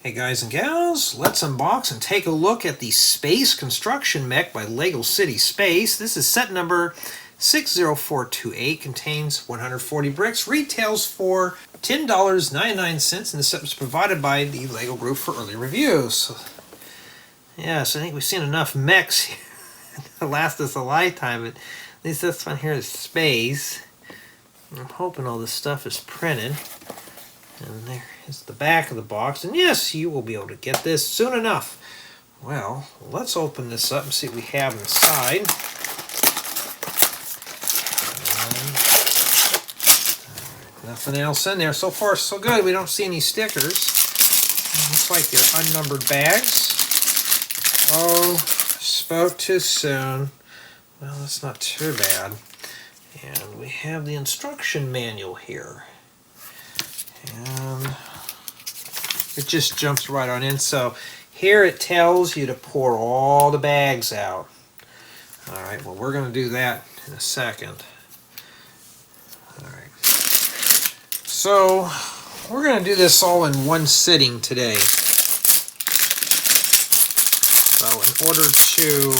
Hey guys and gals, let's unbox and take a look at the Space Construction Mech by Lego City Space. This is set number 60428, contains 140 bricks, retails for $10.99, and this set was provided by the Lego Group for early reviews. So, yes, I think we've seen enough mechs to last us a lifetime, but at least this one here is space. I'm hoping all this stuff is printed. And there is the back of the box. And yes, you will be able to get this soon enough. Well, let's open this up and see what we have inside. Nothing else in there. So far, so good. We don't see any stickers. Looks like they're unnumbered bags. Oh, spoke too soon. Well, that's not too bad. And we have the instruction manual here. And it just jumps right on in. So here it tells you to pour all the bags out. Alright, well, we're going to do that in a second. Alright. So we're going to do this all in one sitting today. So in order to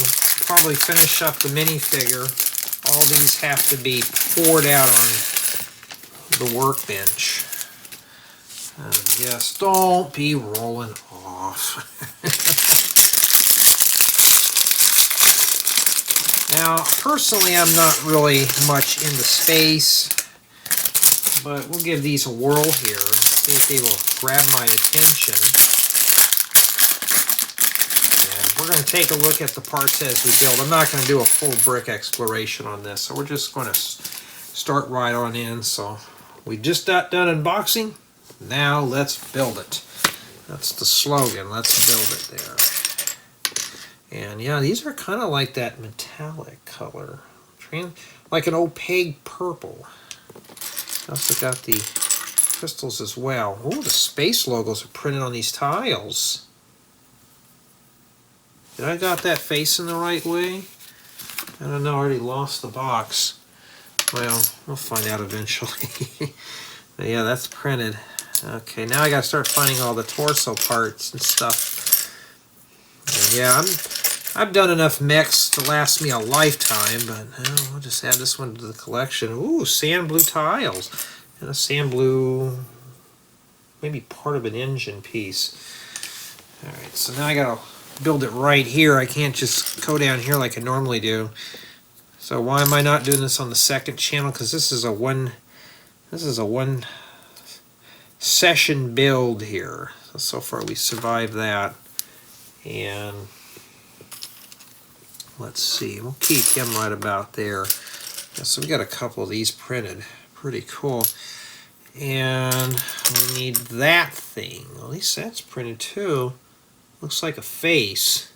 probably finish up the minifigure, all these have to be poured out on the workbench. Yes, don't be rolling off. Now, personally, I'm not really much into space, but we'll give these a whirl here and see if they will grab my attention. And we're going to take a look at the parts as we build. I'm not going to do a full brick exploration on this, so we're just going to start right on in. So we just got done unboxing. Now let's build it. That's the slogan. Let's build it there. And yeah, these are kind of like that metallic color, like an opaque purple. Also got the crystals as well. Oh, the space logos are printed on these tiles. Did I got that facing the right way? I don't know. I already lost the box. Well, we'll find out eventually. But yeah, that's printed. Okay, now I gotta start finding all the torso parts and stuff. And yeah, I've done enough mechs to last me a lifetime, but we'll just add this one to the collection. Ooh, sand blue tiles. And a sand blue, maybe part of an engine piece. Alright, so now I gotta build it right here. I can't just go down here like I normally do. So why am I not doing this on the second channel? Because this is a one session build here. So far we survived that. And let's see, we'll keep him right about there. Yeah, so we got a couple of these printed. Pretty cool. And we need that thing. Well, at least that's printed too. Looks like a face.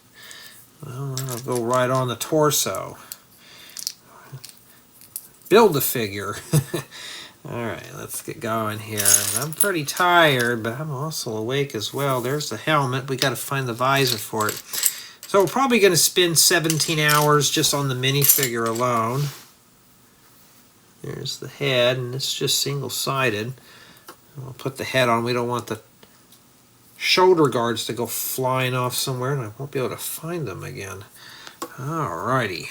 Well, that'll go right on the torso. Build the figure. Alright, let's get going here. And I'm pretty tired, but I'm also awake as well. There's the helmet. We got to find the visor for it. So we're probably going to spend 17 hours just on the minifigure alone. There's the head, and it's just single-sided. We'll put the head on. We don't want the shoulder guards to go flying off somewhere, and I won't be able to find them again. Alrighty.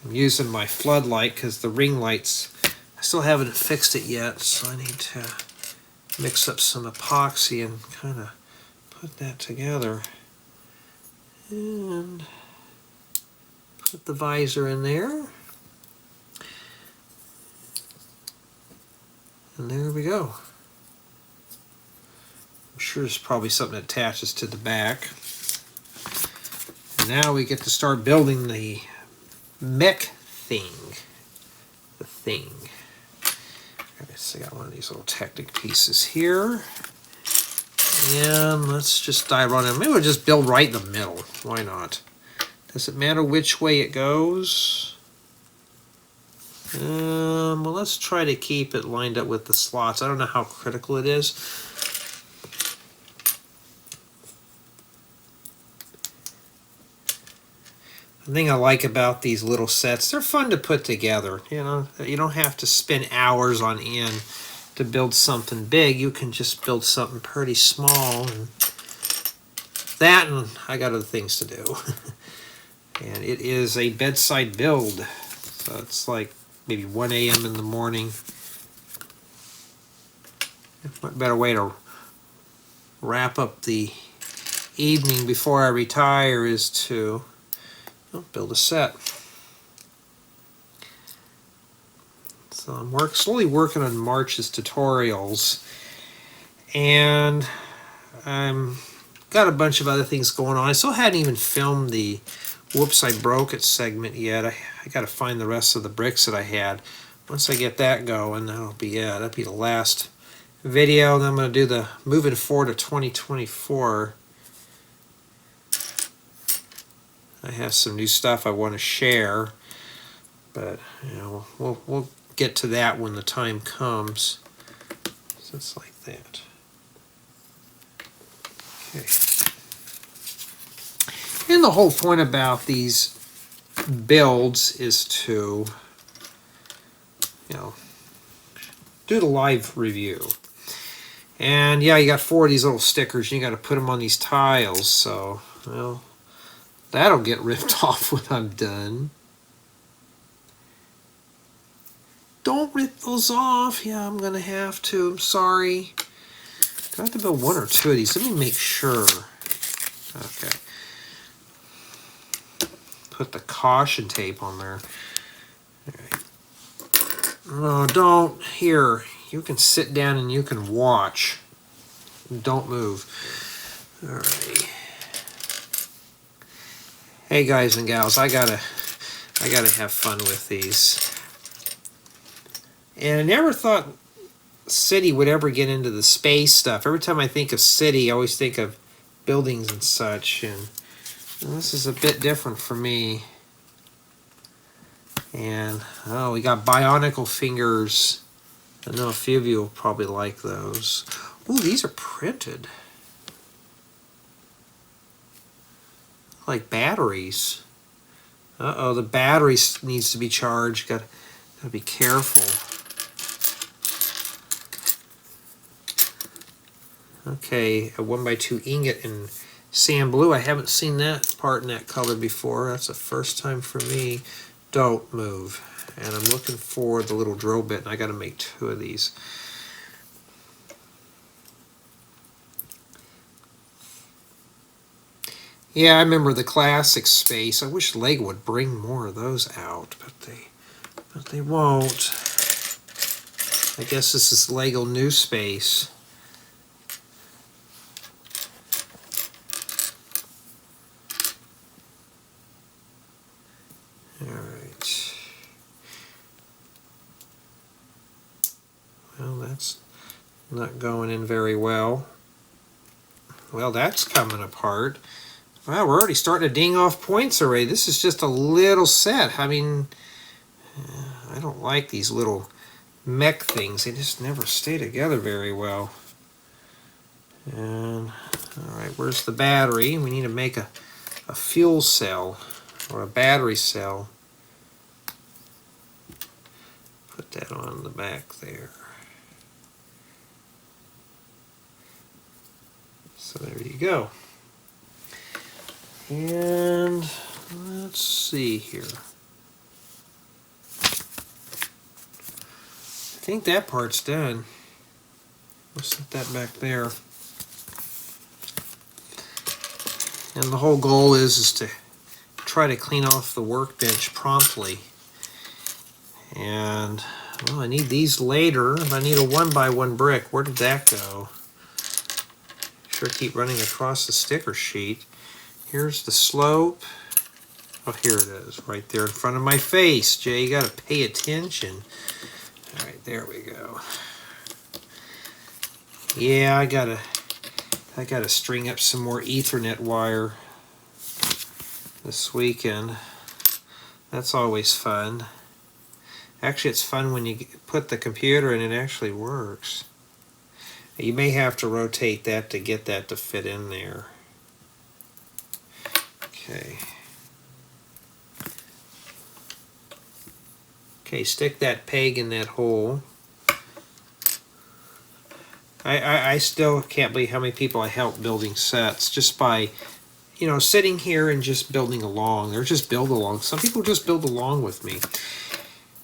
I'm using my floodlight because the ring lights, I still haven't fixed it yet, so I need to mix up some epoxy and kind of put that together. And put the visor in there. And there we go. I'm sure there's probably something that attaches to the back. And now we get to start building the mech thing. The thing. Okay, so I got one of these little Technic pieces here. And let's just dive on in. Maybe we'll just build right in the middle. Why not? Does it matter which way it goes? Well, let's try to keep it lined up with the slots. I don't know how critical it is. The thing I like about these little sets, they're fun to put together. You know, you don't have to spend hours on end to build something big. You can just build something pretty small, and I got other things to do. And it is a bedside build, so it's like maybe 1 a.m. in the morning. What better way to wrap up the evening before I retire is to build a set. So I'm slowly working on March's tutorials, and I'm got a bunch of other things going on. I still hadn't even filmed the "Whoops, I Broke It" segment yet. I got to find the rest of the bricks that I had. Once I get that going, that'll be it. That'll be the last video, and then I'm going to do the moving forward to 2024. I have some new stuff I want to share, but we'll get to that when the time comes. So it's like that. Okay. And the whole point about these builds is to, do the live review. And yeah, you got 4 of these little stickers, and you got to put them on these tiles, so, well, that'll get ripped off when I'm done. Don't rip those off. Yeah, I'm going to have to. I'm sorry. Do I have to build 1 or 2 of these? Let me make sure. Okay. Put the caution tape on there. All right. No, don't. Here, you can sit down and you can watch. Don't move. All right. Hey guys and gals, I gotta have fun with these. And I never thought City would ever get into the space stuff. Every time I think of City, I always think of buildings and such, and this is a bit different for me. And we got bionicle fingers. I know a few of you will probably like those. Ooh, these are printed. Like batteries. Uh-oh, the battery needs to be charged. Gotta be careful. Okay, a 1x2 ingot in sand blue. I haven't seen that part in that color before. That's the first time for me. Don't move. And I'm looking for the little drill bit, and I got to make 2 of these. Yeah, I remember the classic Space. I wish Lego would bring more of those out, but they won't. I guess this is Lego New Space. Alright. Well, that's not going in very well. Well, that's coming apart. Wow, we're already starting to ding off points already. This is just a little set. I mean, I don't like these little mech things. They just never stay together very well. And, alright, where's the battery? We need to make a fuel cell or a battery cell. Put that on the back there. So there you go. And let's see here. I think that part's done. We'll set that back there. And the whole goal is to try to clean off the workbench promptly. And, well, I need these later. I need a 1x1 brick. Where did that go? Sure keep running across the sticker sheet. Here's the slope. Oh, here it is, right there in front of my face. Jay, you gotta pay attention. All right, there we go. Yeah, I gotta string up some more Ethernet wire this weekend. That's always fun. Actually, it's fun when you put the computer in, it actually works. You may have to rotate that to get that to fit in there. Okay. Okay, stick that peg in that hole. I still can't believe how many people I helped building sets just by, you know, sitting here and just building along. They're just build along. Some people just build along with me.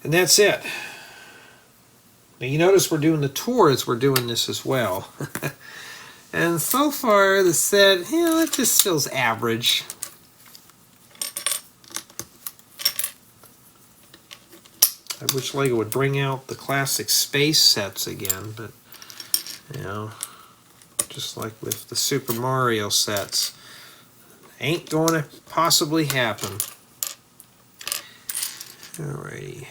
And that's it. Now you notice we're doing the tours, we're doing this as well. And so far the set, you know, it just feels average. I wish LEGO would bring out the classic space sets again, but, you know, just like with the Super Mario sets, ain't going to possibly happen. Alrighty.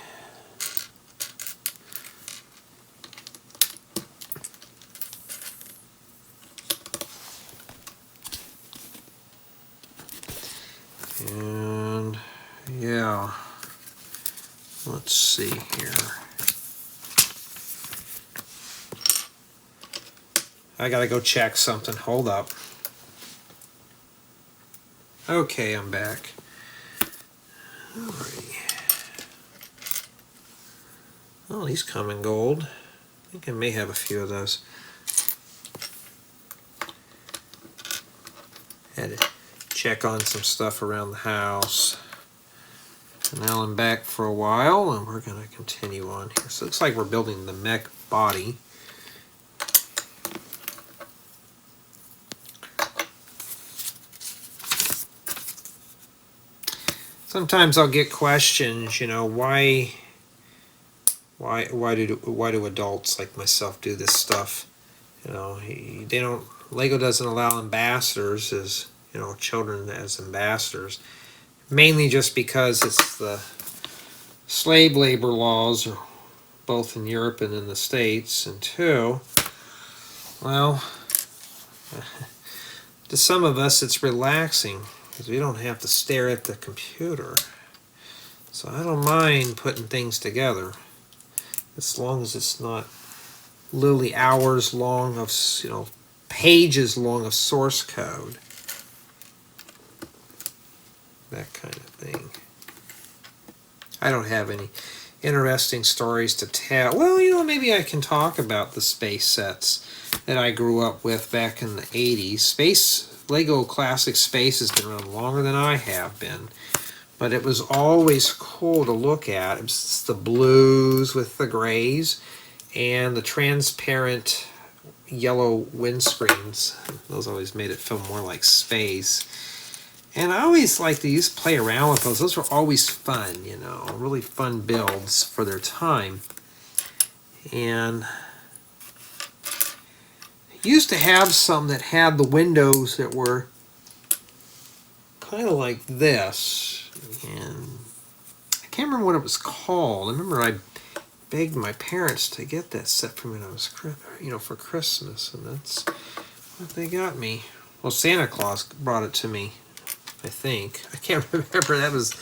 And yeah, let's see here. I gotta go check something. Hold up. Okay, I'm back. Alrighty. Oh, these come in gold. I think I may have a few of those. Had to check on some stuff around the house. And now I'm back for a while, and we're going to continue on here. So it looks like we're building the mech body. Sometimes I'll get questions, you know, why do adults like myself do this stuff? You know, they don't. LEGO doesn't allow ambassadors as, you know, children as ambassadors, mainly just because it's the slave labor laws, both in Europe and in the States, and two, well, to some of us it's relaxing because we don't have to stare at the computer. So I don't mind putting things together as long as it's not literally hours long of, you know, pages long of source code. That kind of thing. I don't have any interesting stories to tell. Well, you know, maybe I can talk about the space sets that I grew up with back in the 80s. LEGO Classic Space has been around longer than I have been, but it was always cool to look at. It was the blues with the grays and the transparent yellow windscreens. Those always made it feel more like space. And I always like to play around with those. Those were always fun, you know, really fun builds for their time. And I used to have some that had the windows that were kind of like this. And I can't remember what it was called. I remember I begged my parents to get that set for me when I was, you know, for Christmas, and that's what they got me. Well, Santa Claus brought it to me, I think. I can't remember. That was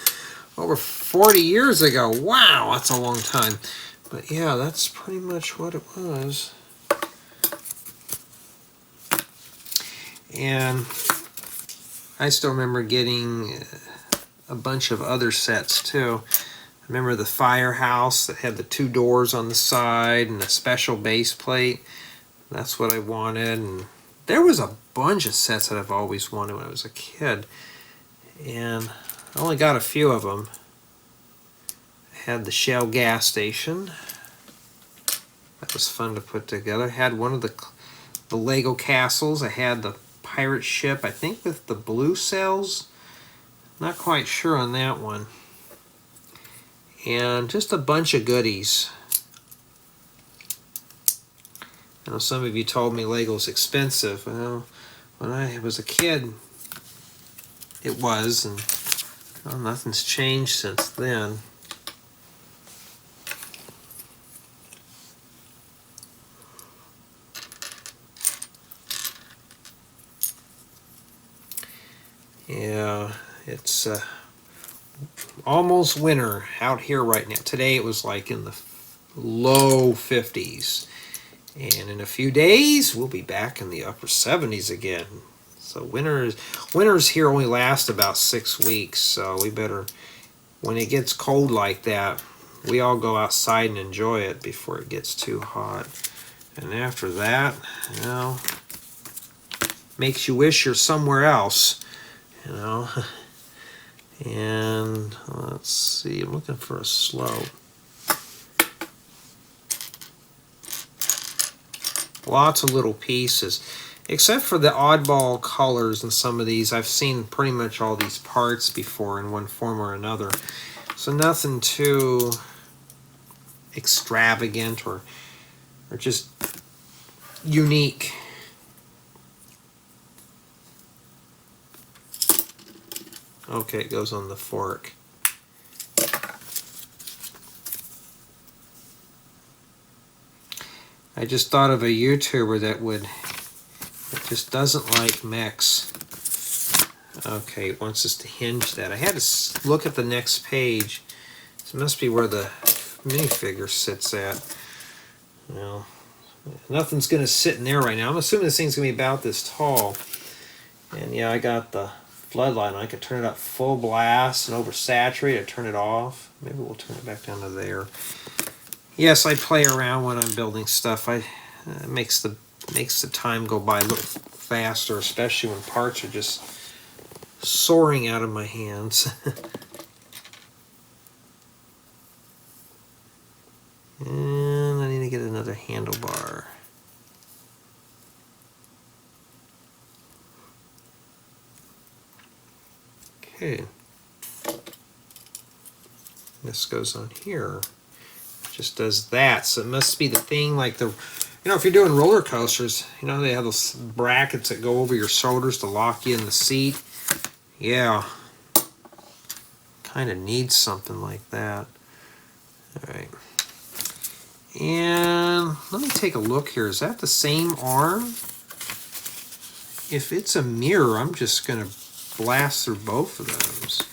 over 40 years ago. Wow, that's a long time. But yeah, that's pretty much what it was. And I still remember getting a bunch of other sets too. I remember the firehouse that had the 2 doors on the side and a special base plate. That's what I wanted. And there was a bunch of sets that I've always wanted when I was a kid. And I only got a few of them. I had the Shell gas station. That was fun to put together. I had one of the Lego castles. I had the pirate ship, I think with the blue sails. Not quite sure on that one. And just a bunch of goodies. I know some of you told me Lego's expensive. Well, when I was a kid, it was, and well, nothing's changed since then. Yeah, it's almost winter out here right now. Today it was like in the low 50s. And in a few days, we'll be back in the upper 70s again. So winters here only last about 6 weeks. So we better, when it gets cold like that, we all go outside and enjoy it before it gets too hot. And after that, you know, makes you wish you're somewhere else, you know. And let's see, I'm looking for a slope. Lots of little pieces. Except for the oddball colors in some of these, I've seen pretty much all these parts before in one form or another. So nothing too extravagant or just unique. Okay, it goes on the fork. I just thought of a YouTuber that just doesn't like mechs. Okay, it wants us to hinge that. I had to look at the next page. This must be where the minifigure sits at. Well, nothing's going to sit in there right now. I'm assuming this thing's going to be about this tall. And yeah, I got the floodlight on. I could turn it up full blast and oversaturate it, turn it off. Maybe we'll turn it back down to there. Yes, I play around when I'm building stuff. It makes the time go by a little faster, especially when parts are just soaring out of my hands. And I need to get another handlebar. Okay. This goes on here. Just does that. So it must be the thing like the, you know, if you're doing roller coasters, you know, they have those brackets that go over your shoulders to lock you in the seat. Yeah. Kind of needs something like that. All right. And let me take a look here. Is that the same arm? If it's a mirror, I'm just going to blast through both of those.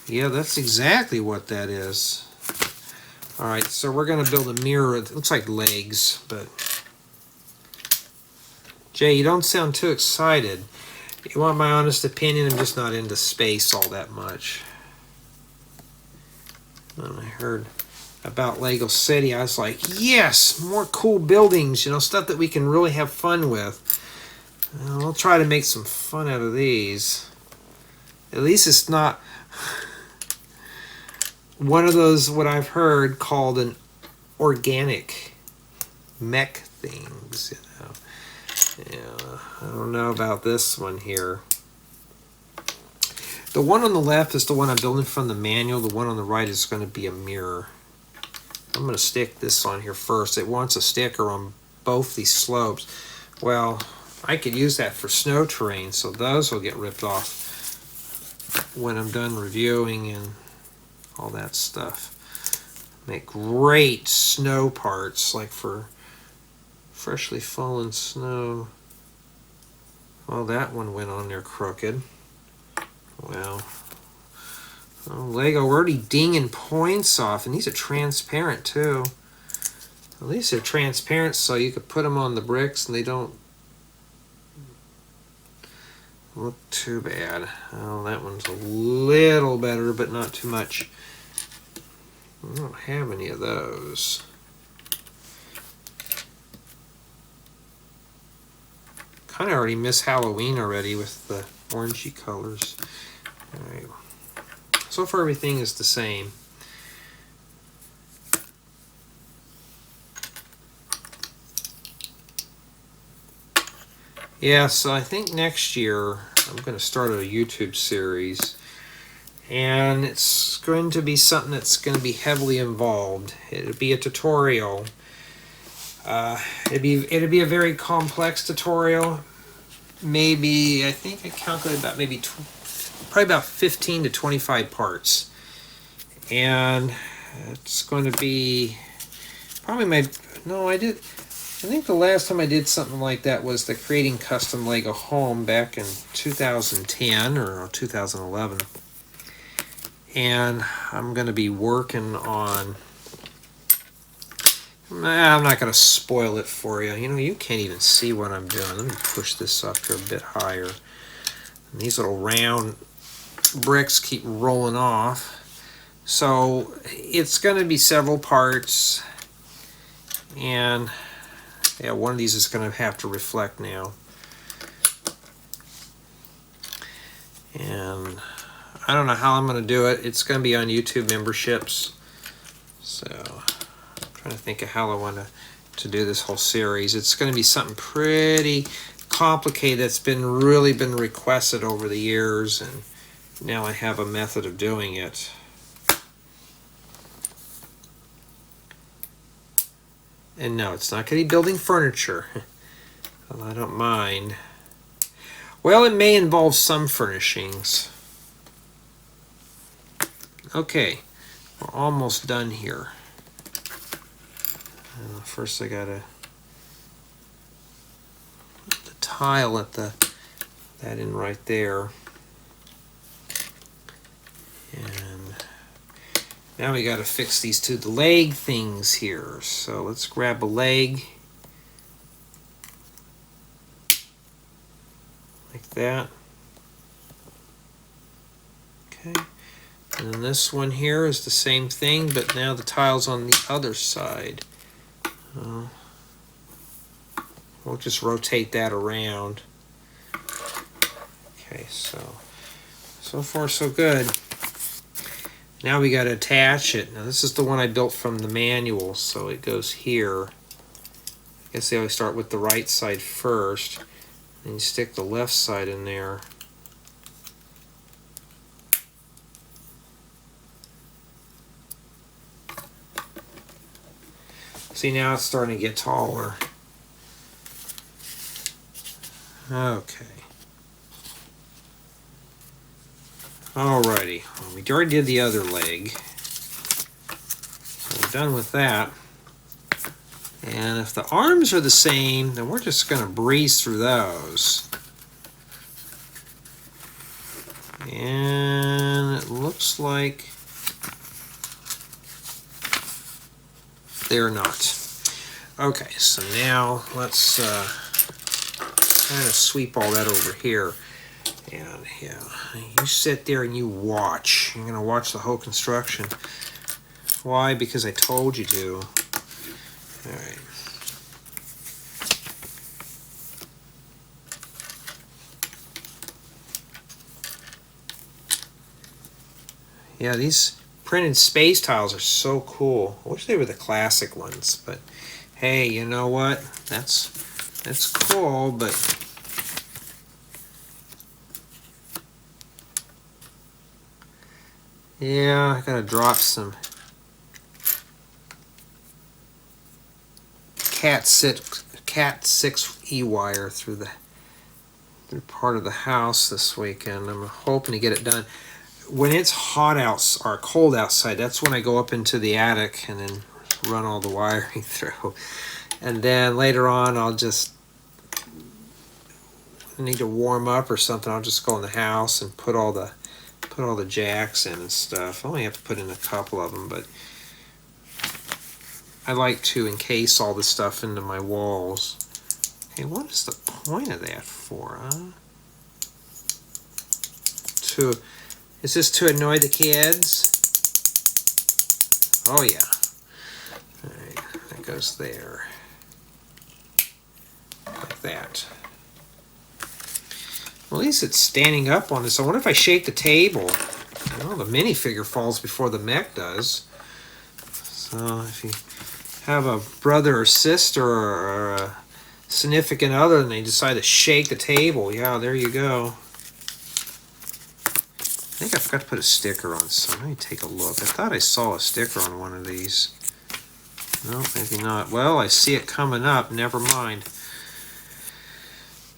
Yeah, that's exactly what that is. All right, so we're going to build a mirror. It looks like legs, but... Jay, you don't sound too excited. You want my honest opinion? I'm just not into space all that much. When I heard about Lego City, I was like, yes, more cool buildings, you know, stuff that we can really have fun with. We'll try to make some fun out of these. At least it's not one of those, what I've heard, called an organic mech things, you know. Yeah, I don't know about this one here. The one on the left is the one I'm building from the manual. The one on the right is going to be a mirror. I'm going to stick this on here first. It wants a sticker on both these slopes. Well, I could use that for snow terrain, so those will get ripped off when I'm done reviewing and all that stuff. Make great snow parts, like for freshly fallen snow. Well, that one went on there crooked. Well, oh, Lego, we're already dinging points off, and these are transparent too. At least they're transparent so you could put them on the bricks and they don't look too bad. Oh, that one's a little better, but not too much. I don't have any of those. Kind of already miss Halloween already with the orangey colors. All right. So far everything is the same. Yeah, so I think next year I'm going to start a YouTube series, and it's going to be something that's going to be heavily involved. It'll be a tutorial. It'd be a very complex tutorial. Maybe, I think I calculated about maybe probably about 15 to 25 parts, and it's going to be probably I think the last time I did something like that was the Creating Custom Lego Home back in 2010 or 2011. And I'm going to be working on... I'm not going to spoil it for you. You know, you can't even see what I'm doing. Let me push this up here a bit higher. And these little round bricks keep rolling off. So it's going to be several parts. And... Yeah, one of these is going to have to reflect now. And I don't know how I'm going to do it. It's going to be on YouTube memberships. So I'm trying to think of how I want to do this whole series. It's going to be something pretty complicated that's really been requested over the years, and now I have a method of doing it. And no, it's not going to be building furniture. Well, I don't mind. Well, it may involve some furnishings. Okay, we're almost done here. First I gotta put the tile at that in right there. And now we gotta fix these two leg things here. So let's grab a leg. Like that. Okay. And then this one here is the same thing, but now the tile's on the other side. We'll just rotate that around. Okay, so far so good. Now we got to attach it. Now this is the one I built from the manual, so it goes here. I guess they always start with the right side first, and you stick the left side in there. See, now it's starting to get taller. Okay. Alrighty. Well, we already did the other leg. So we're done with that. And if the arms are the same, then we're just going to breeze through those. And it looks like they're not. Okay, so now let's kind of sweep all that over here. And yeah, you sit there and you watch. You're going to watch the whole construction. Why? Because I told you to. All right. Yeah, these printed space tiles are so cool. I wish they were the classic ones, but hey, you know what? That's cool, but yeah, I gotta drop some Cat 6 E-wire through part of the house this weekend. I'm hoping to get it done. When it's hot out or cold outside, that's when I go up into the attic and then run all the wiring through. And then later on, I'll just need to warm up or something. I'll just go in the house and put all the jacks in and stuff. I only have to put in a couple of them, but I like to encase all the stuff into my walls. Okay, what is the point of that for, huh? Is this to annoy the kids? Oh yeah. Alright, that goes there. Like that. Well, at least it's standing up on this. I wonder if I shake the table. Well, the minifigure falls before the mech does. So if you have a brother or sister or a significant other and they decide to shake the table, yeah, there you go. I think I forgot to put a sticker on some. Let me take a look. I thought I saw a sticker on one of these. No, maybe not. Well, I see it coming up. Never mind.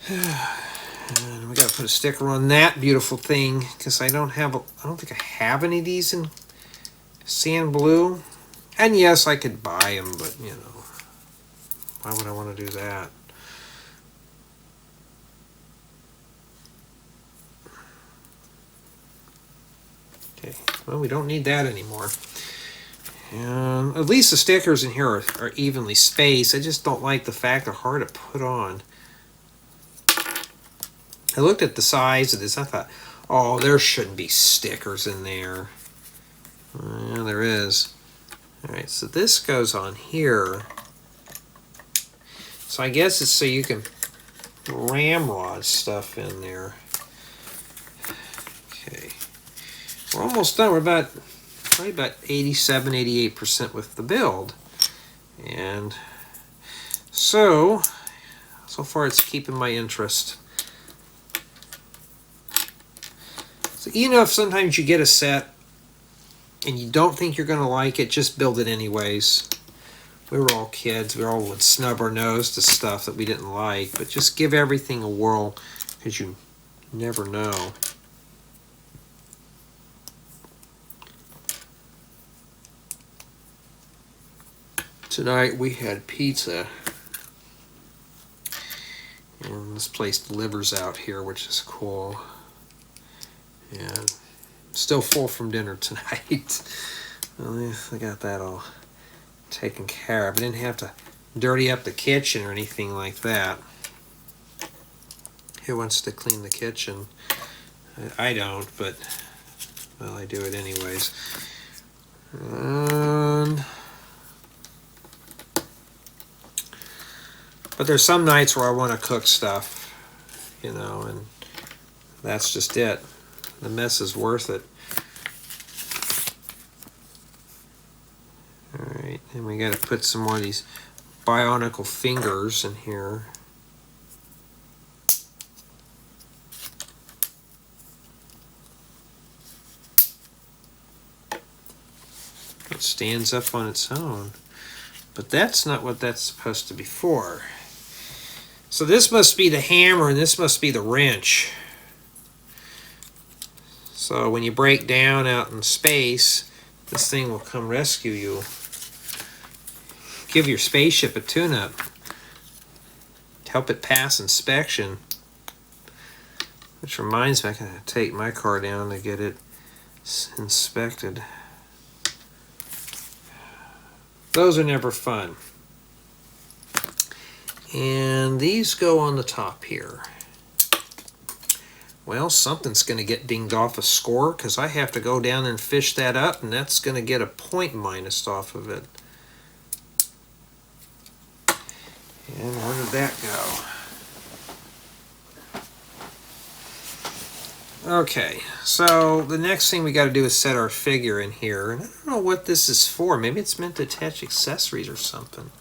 And we got to put a sticker on that beautiful thing because I don't think I have any of these in sand blue. And yes, I could buy them, but you know, why would I want to do that? Okay, well, we don't need that anymore. At least the stickers in here are evenly spaced. I just don't like the fact they're hard to put on. I looked at the size of this. I thought, oh, there shouldn't be stickers in there. Yeah, there is. All right, so this goes on here. So I guess it's so you can ramrod stuff in there. Okay. We're almost done. We're probably about 87, 88% with the build. And so far it's keeping my interest. So you know, if sometimes you get a set and you don't think you're going to like it, just build it anyways. We were all kids. We all would snub our nose to stuff that we didn't like, but just give everything a whirl, because you never know. Tonight we had pizza, and this place delivers out here, which is cool. And still full from dinner tonight. Well, I got that all taken care of. I didn't have to dirty up the kitchen or anything like that. Who wants to clean the kitchen? I don't, but well, I do it anyways. But there's some nights where I want to cook stuff, you know, and that's just it. The mess is worth it. Alright, and we got to put some more of these bionicle fingers in here. It stands up on its own. But that's not what that's supposed to be for. So this must be the hammer and this must be the wrench. So when you break down out in space, this thing will come rescue you. Give your spaceship a tune-up. Help it pass inspection. Which reminds me, I gotta take my car down to get it inspected. Those are never fun. And these go on the top here. Well, something's going to get dinged off a score, because I have to go down and fish that up, and that's going to get a point minus off of it. And where did that go? Okay, so the next thing we got to do is set our figure in here. And I don't know what this is for. Maybe it's meant to attach accessories or something.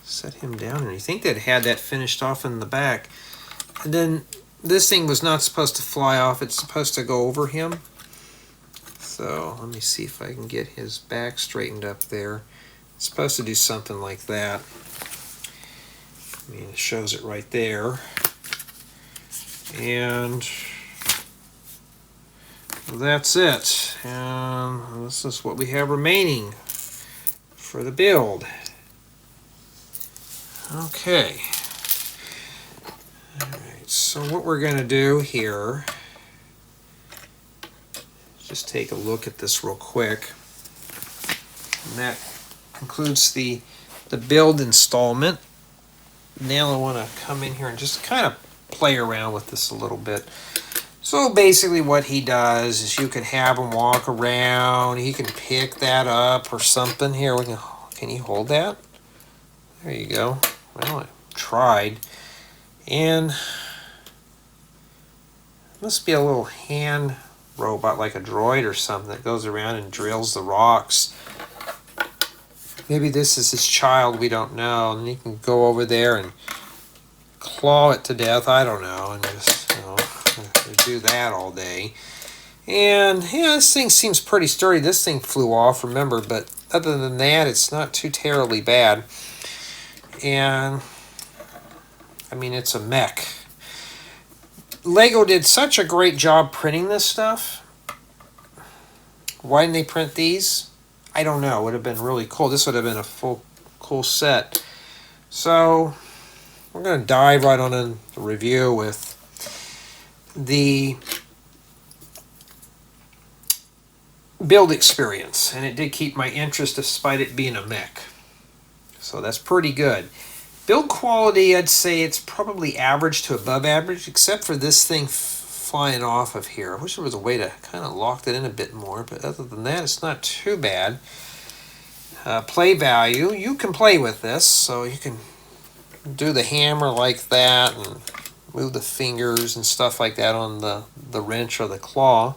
Set him down, and you think they'd had that finished off in the back. And then this thing was not supposed to fly off. It's supposed to go over him. So let me see if I can get his back straightened up there. It's supposed to do something like that. I mean, it shows it right there. And that's it. And this is what we have remaining for the build. Okay. Alright, so what we're going to do here is just take a look at this real quick. And that concludes the build installment. Now I want to come in here and just kind of play around with this a little bit. So basically what he does is you can have him walk around. He can pick that up or something. Here, can you hold that? There you go. Well, I tried. And must be a little hand robot like a droid or something that goes around and drills the rocks. Maybe this is his child, we don't know. And he can go over there and claw it to death, I don't know, and just, you know, do that all day. And yeah, this thing seems pretty sturdy. This thing flew off, remember, but other than that, it's not too terribly bad. And I mean, it's a mech. Lego did such a great job printing this stuff. Why didn't they print these? I don't know. It would have been really cool. This would have been a full cool set. So we're going to dive right on in the review with the build experience. And it did keep my interest despite it being a mech. So that's pretty good. Build quality, I'd say it's probably average to above average, except for this thing flying off of here. I wish there was a way to kind of lock that in a bit more, but other than that, it's not too bad. play value. You can play with this, so you can do the hammer like that and move the fingers and stuff like that on the wrench or the claw.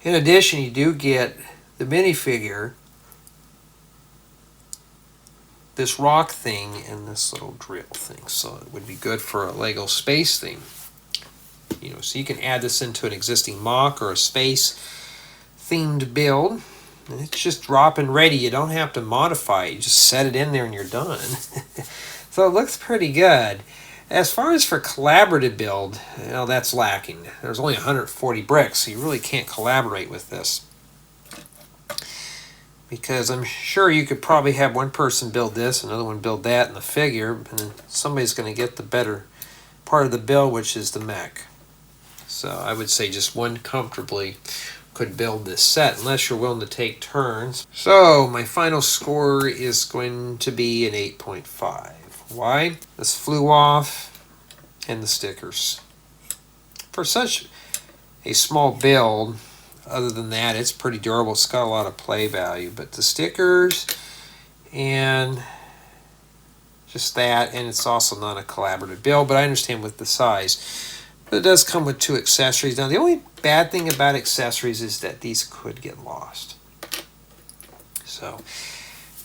In addition, you do get the minifigure, this rock thing, and this little drill thing. So it would be good for a Lego space theme. You know, so you can add this into an existing mock or a space themed build. And it's just drop-in ready. You don't have to modify it. You just set it in there and you're done. So it looks pretty good. As far as for collaborative build, well, that's lacking. There's only 140 bricks, so you really can't collaborate with this. Because I'm sure you could probably have one person build this, another one build that in the figure, and then somebody's going to get the better part of the build, which is the mech. So I would say just one comfortably could build this set, unless you're willing to take turns. So my final score is going to be an 8.5. Why? This flew off, and the stickers. For such a small build, other than that, it's pretty durable. It's got a lot of play value, but the stickers and just that, and it's also not a collaborative build, but I understand with the size. But it does come with 2 accessories. Now, the only bad thing about accessories is that these could get lost. So,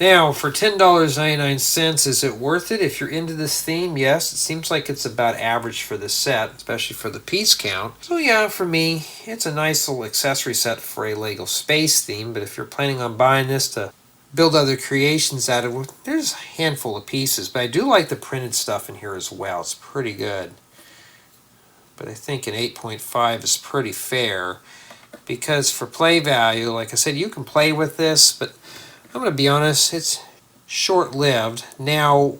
now, for $10.99, is it worth it if you're into this theme? Yes, it seems like it's about average for this set, especially for the piece count. So yeah, for me, it's a nice little accessory set for a Lego space theme, but if you're planning on buying this to build other creations out of it, there's a handful of pieces, but I do like the printed stuff in here as well. It's pretty good. But I think an 8.5 is pretty fair, because for play value, like I said, you can play with this, but I'm going to be honest, it's short-lived. Now,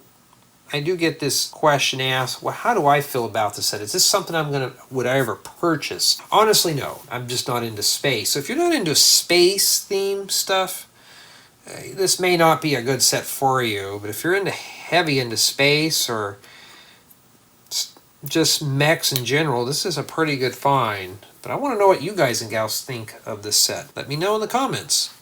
I do get this question asked, well, how do I feel about this set? Is this something would I ever purchase? Honestly, no. I'm just not into space. So if you're not into space theme stuff, this may not be a good set for you. But if you're heavy into space or just mechs in general, this is a pretty good find. But I want to know what you guys and gals think of this set. Let me know in the comments.